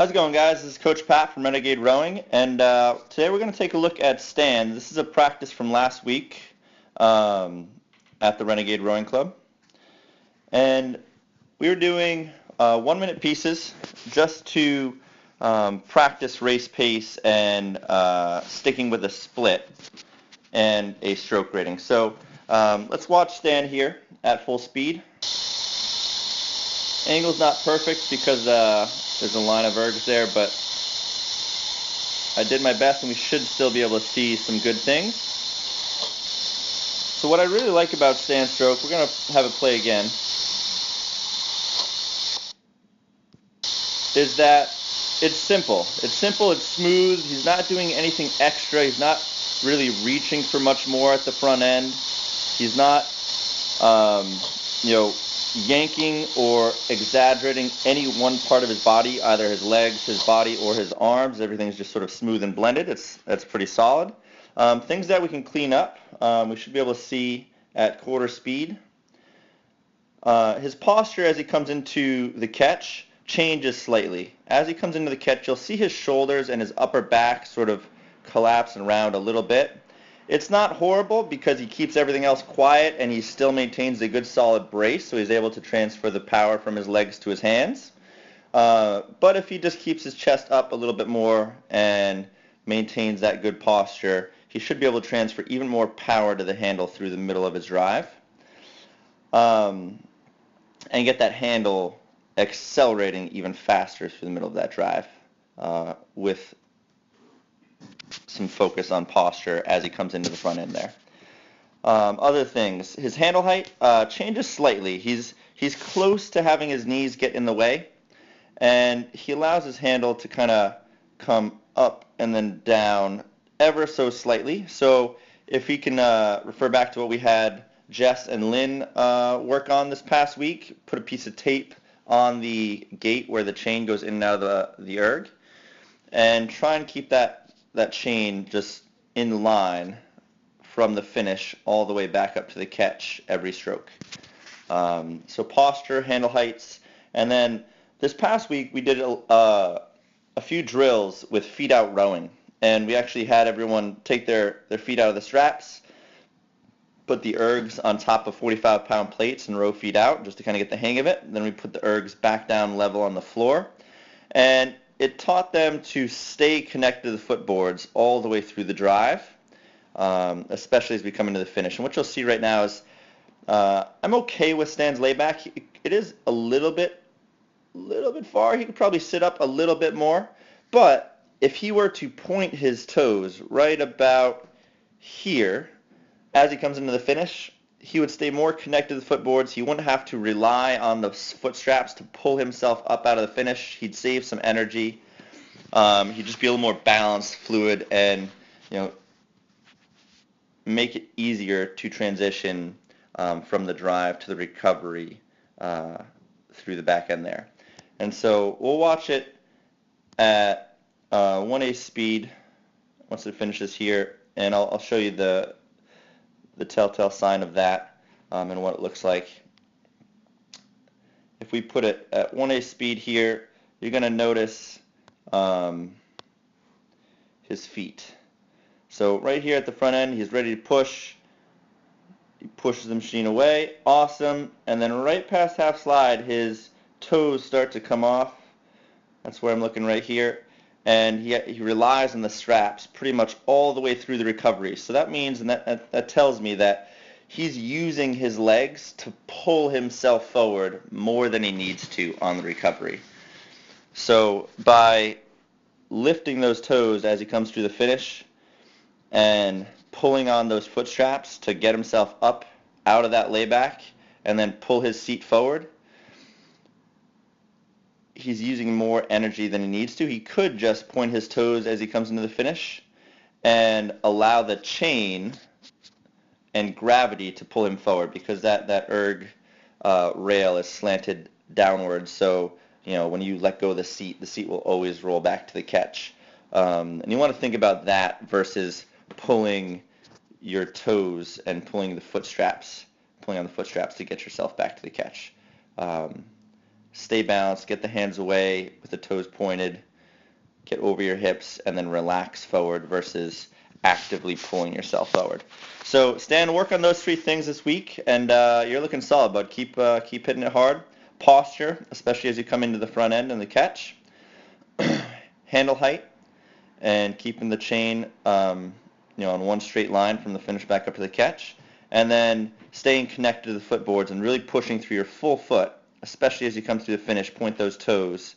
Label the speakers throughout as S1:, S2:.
S1: How's it going, guys? This is Coach Pat from Renegade Rowing, and today we're going to take a look at stands. This is a practice from last week at the Renegade Rowing Club, and we were doing 1-minute pieces just to practice race pace and sticking with a split and a stroke rating. So let's watch stand here at full speed. Angle's not perfect because there's a line of ergs there, but I did my best and we should still be able to see some good things. So what I really like about stand stroke, we're going to have it play again, is that it's simple. It's simple, it's smooth, he's not doing anything extra, he's not really reaching for much more at the front end. He's not, yanking or exaggerating any one part of his body, either his legs, his body, or his arms. Everything's just sort of smooth and blended. That's pretty solid. Things that we can clean up, we should be able to see at quarter speed. His posture as he comes into the catch changes slightly. As he comes into the catch, you'll see his shoulders and his upper back sort of collapse and round a little bit. It's not horrible because he keeps everything else quiet and he still maintains a good solid brace, so he's able to transfer the power from his legs to his hands. But if he just keeps his chest up a little bit more and maintains that good posture, he should be able to transfer even more power to the handle through the middle of his drive and get that handle accelerating even faster through the middle of that drive with some focus on posture as he comes into the front end there. Other things, his handle height changes slightly. He's close to having his knees get in the way, and he allows his handle to kind of come up and then down ever so slightly. So if he can refer back to what we had Jess and Lynn work on this past week, put a piece of tape on the gate where the chain goes in and out of the erg, and try and keep that chain just in line from the finish all the way back up to the catch every stroke. So posture, handle heights, and then this past week we did a few drills with feet out rowing, and we actually had everyone take their feet out of the straps, put the ergs on top of 45-pound plates and row feet out just to kind of get the hang of it. And then we put the ergs back down level on the floor, and it taught them to stay connected to the footboards all the way through the drive, especially as we come into the finish. And what you'll see right now is I'm okay with Stan's layback. It is a little bit far. He could probably sit up a little bit more. But if he were to point his toes right about here as he comes into the finish, he would stay more connected to the footboards. He wouldn't have to rely on the foot straps to pull himself up out of the finish. He'd save some energy. He'd just be a little more balanced, fluid, and make it easier to transition from the drive to the recovery through the back end there. And so we'll watch it at 1A speed once it finishes here, and I'll show you the telltale sign of that and what it looks like. If we put it at 1A speed here, you're going to notice his feet. So right here at the front end, he's ready to push. He pushes the machine away. Awesome. And then right past half slide, his toes start to come off. That's where I'm looking right here. And he relies on the straps pretty much all the way through the recovery. So that means, and that tells me that he's using his legs to pull himself forward more than he needs to on the recovery. So by lifting those toes as he comes through the finish and pulling on those foot straps to get himself up out of that layback and then pull his seat forward, he's using more energy than he needs to. He could just point his toes as he comes into the finish and allow the chain and gravity to pull him forward, because that erg rail is slanted downwards. So when you let go of the seat will always roll back to the catch. And you want to think about that versus pulling your toes and pulling on the foot straps to get yourself back to the catch. Stay balanced, get the hands away with the toes pointed, get over your hips, and then relax forward versus actively pulling yourself forward. So Stan, work on those 3 things this week, and you're looking solid, bud. Keep hitting it hard. Posture, especially as you come into the front end and the catch. Handle height, and keeping the chain on one straight line from the finish back up to the catch. And then staying connected to the footboards and really pushing through your full foot, especially as you come through the finish. Point those toes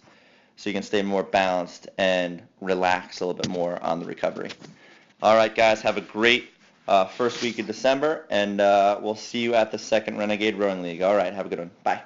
S1: so you can stay more balanced and relax a little bit more on the recovery. All right, guys, have a great first week of December, and we'll see you at the second Renegade Rowing League. All right, have a good one. Bye.